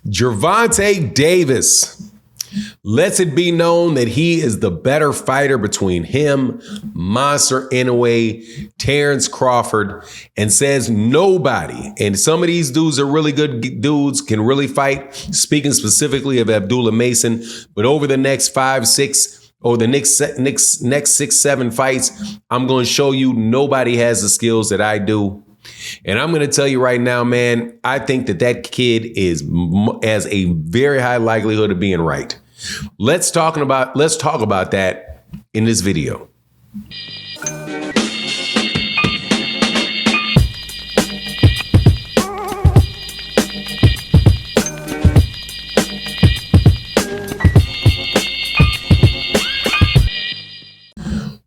Gervonta Davis lets it be known that he is the better fighter between him, Monster Inoue, Terence Crawford, and says nobody, and some of these dudes are really good dudes, can really fight, speaking specifically of Abdullah Mason, but over the next 5, 6, or the next 6, 7 fights, I'm going to show you nobody has the skills that I do. And I'm going to tell you right now, man, I think that kid has a very high likelihood of being right. Let's talk about that in this video.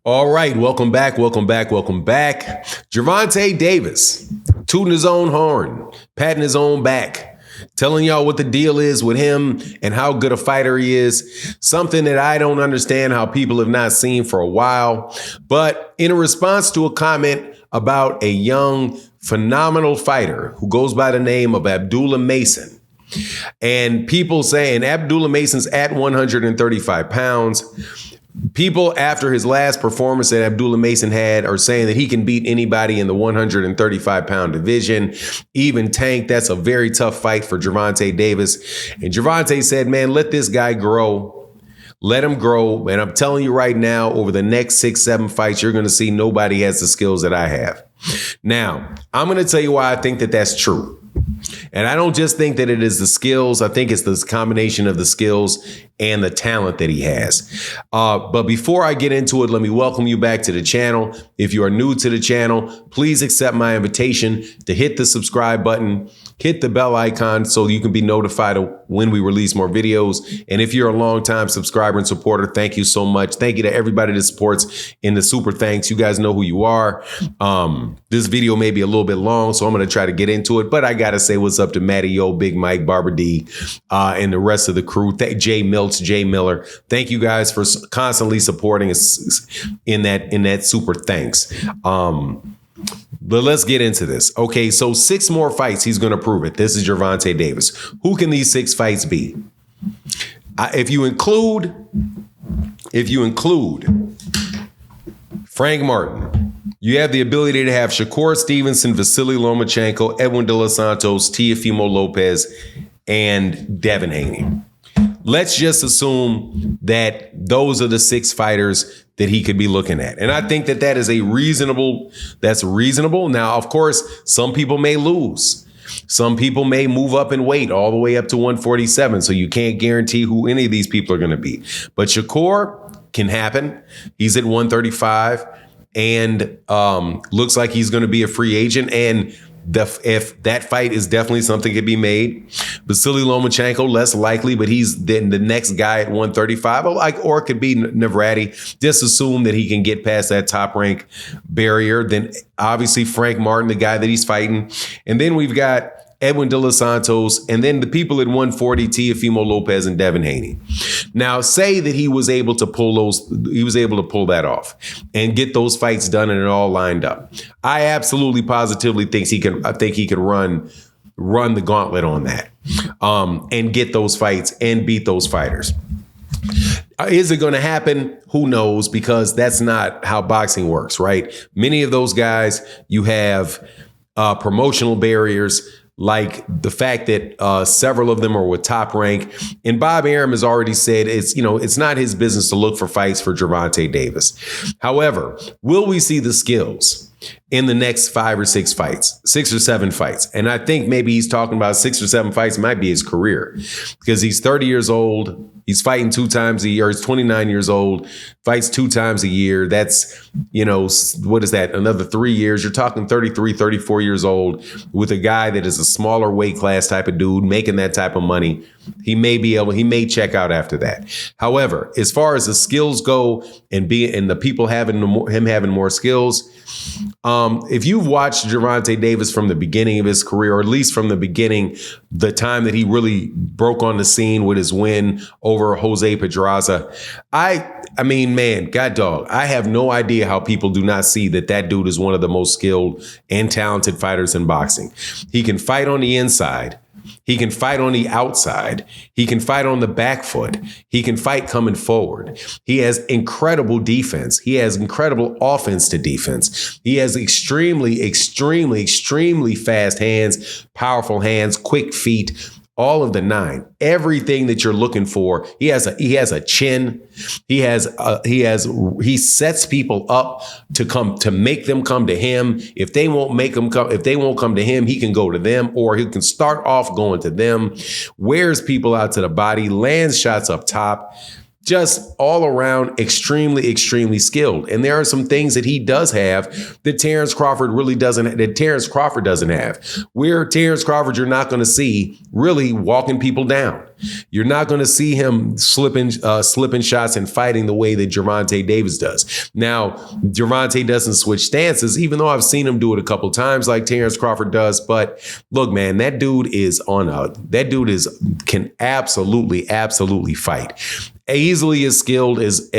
All right, welcome back. Gervonta Davis, tooting his own horn, patting his own back, telling y'all what the deal is with him and how good a fighter he is. Something that I don't understand how people have not seen for a while. But in a response to a comment about a young, phenomenal fighter who goes by the name of Abdullah Mason, and people saying Abdullah Mason's at 135 pounds. People after his last performance that Abdullah Mason had are saying that he can beat anybody in the 135-pound division, even Tank. That's a very tough fight for Gervonta Davis. And Gervonta said, man, let this guy grow. Let him grow. And I'm telling you right now, over the next 6, 7 fights, you're going to see nobody has the skills that I have. Now, I'm going to tell you why I think that that's true. And I don't just think that it is the skills. I think it's this combination of the skills and the talent that he has. But before I get into it, let me welcome you back to the channel. If you are new to the channel, please accept my invitation to hit the subscribe button, hit the bell icon so you can be notified of when we release more videos. And if you're a longtime subscriber and supporter, thank you so much. Thank you to everybody that supports in the super thanks. You guys know who you are. This video may be a little bit long, so I'm going to try to get into it. But I got to say what's up to Matty Yo, Big Mike, Barbara D, and the rest of the crew. Jay Milts, Jay Miller. Thank you guys for constantly supporting us in that super thanks. But let's get into this. Okay, so 6 more fights, he's going to prove it. This is Gervonta Davis. Who can these 6 fights be? If you include Frank Martin, you have the ability to have Shakur Stevenson, Vasily Lomachenko, Edwin De Los Santos, Teofimo Lopez, and Devin Haney. Let's just assume that those are the 6 fighters that he could be looking at. And I think that that's reasonable. Now, of course, some people may lose. Some people may move up in weight all the way up to 147. So you can't guarantee who any of these people are going to be. But Shakur can happen. He's at 135 and looks like he's going to be a free agent. And if that fight is definitely something could be made. Vasily Lomachenko, less likely, but he's then the next guy at 135, or it could be Navrati. Just assume that he can get past that top rank barrier. Then obviously Frank Martin, the guy that he's fighting. And then we've got Edwin De Los Santos, and then the people at 140, Teofimo Lopez and Devin Haney. Now, say that he was able to pull that off and get those fights done and it all lined up. I absolutely positively think he can run the gauntlet on that and get those fights and beat those fighters. Is it going to happen? Who knows? Because that's not how boxing works, right? Many of those guys, you have promotional barriers, like the fact that several of them are with Top Rank. And Bob Arum has already said it's not his business to look for fights for Gervonta Davis. However, will we see the skills in the next 5 or 6 fights, 6 or 7 fights? And I think maybe he's talking about 6 or 7 fights might be his career, because he's 30 years old. He's fighting 2 times a year. He's 29 years old, fights 2 times a year. That's, what is that? Another 3 years. You're talking 33, 34 years old with a guy that is a smaller weight class type of dude making that type of money. He may check out after that. However, as far as the skills go and the people having more skills, if you've watched Gervonta Davis from the beginning of his career, or at least from the beginning, the time that he really broke on the scene with his win over Jose Pedraza, I mean, man, God dog, I have no idea how people do not see that dude is one of the most skilled and talented fighters in boxing. He can fight on the inside. He can fight on the outside. He can fight on the back foot. He can fight coming forward. He has incredible defense. He has incredible offense to defense. He has extremely, extremely, extremely fast hands, powerful hands, quick feet, all of the nine. Everything that you're looking for. He has a chin. He sets people up to make them come to him. If they won't come to him, he can go to them, or he can start off going to them, wears people out to the body, lands shots up top. Just all around extremely, extremely skilled. And there are some things that he does have that Terence Crawford doesn't have. Where Terence Crawford, you're not going to see really walking people down. You're not going to see him slipping shots and fighting the way that Gervonta Davis does. Now, Gervonta doesn't switch stances, even though I've seen him do it a couple times like Terence Crawford does. But look, man, that dude can absolutely, absolutely fight. Easily as skilled as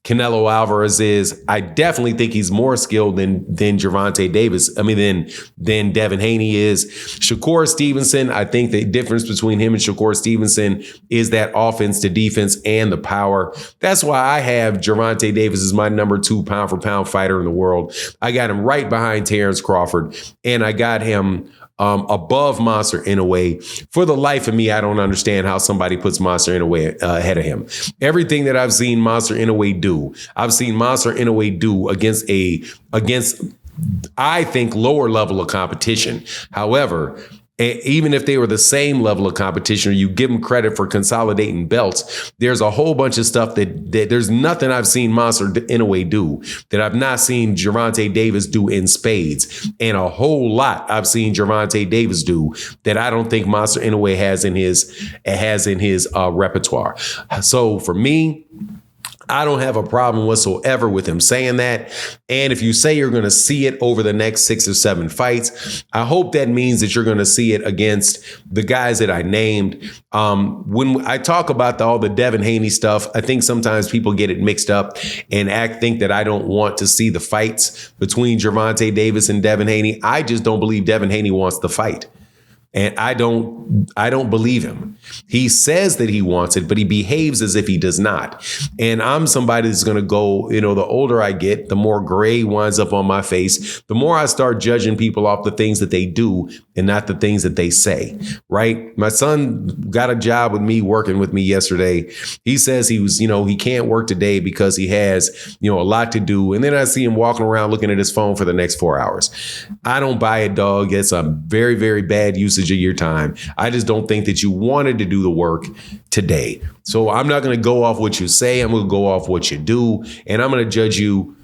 Canelo Alvarez is. I definitely think he's more skilled than Gervonta Davis. Than Devin Haney is. Shakur Stevenson, I think the difference between him and Shakur Stevenson is that offense to defense and the power. That's why I have Gervonta Davis as my number 2 pound for pound fighter in the world. I got him right behind Terence Crawford, and I got him above Monster Inoue. For the life of me, I don't understand how somebody puts Monster Inoue ahead of him. Everything that I've seen Monster Inoue do, I've seen Monster Inoue do against I think lower level of competition. However, even if they were the same level of competition, or you give them credit for consolidating belts, there's a whole bunch of stuff that there's nothing I've seen Monster Inoue do that I've not seen Gervonta Davis do in spades, and a whole lot I've seen Gervonta Davis do that I don't think Monster Inoue has in his repertoire. So for me, I don't have a problem whatsoever with him saying that. And if you say you're going to see it over the next 6 or 7 fights, I hope that means that you're going to see it against the guys that I named. When I talk about all the Devin Haney stuff, I think sometimes people get it mixed up and think that I don't want to see the fights between Gervonta Davis and Devin Haney. I just don't believe Devin Haney wants the fight. And I don't believe him. He says that he wants it, but he behaves as if he does not. And I'm somebody that's going to go, the older I get, the more gray winds up on my face, the more I start judging people off the things that they do and not the things that they say, right? My son got a job with me, working with me yesterday. He says he can't work today because he has, a lot to do. And then I see him walking around looking at his phone for the next 4 hours. I don't buy it, dog. It's a very, very bad usage of your time. I just don't think that you wanted to do the work today. So I'm not going to go off what you say. I'm going to go off what you do, and I'm going to judge you.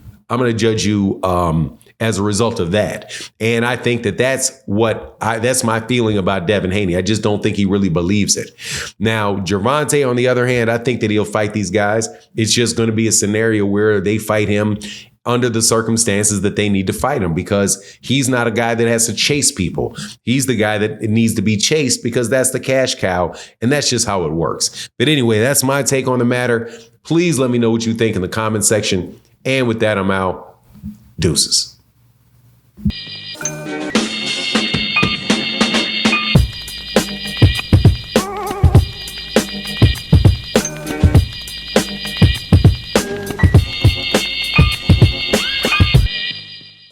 As a result of that. And I think that's my feeling about Devin Haney. I just don't think he really believes it. Now, Gervonta, on the other hand, I think that he'll fight these guys. It's just going to be a scenario where they fight him under the circumstances that they need to fight him, because he's not a guy that has to chase people. He's the guy that needs to be chased because that's the cash cow, and that's just how it works. But anyway, that's my take on the matter. Please let me know what you think in the comment section. And with that, I'm out. Deuces.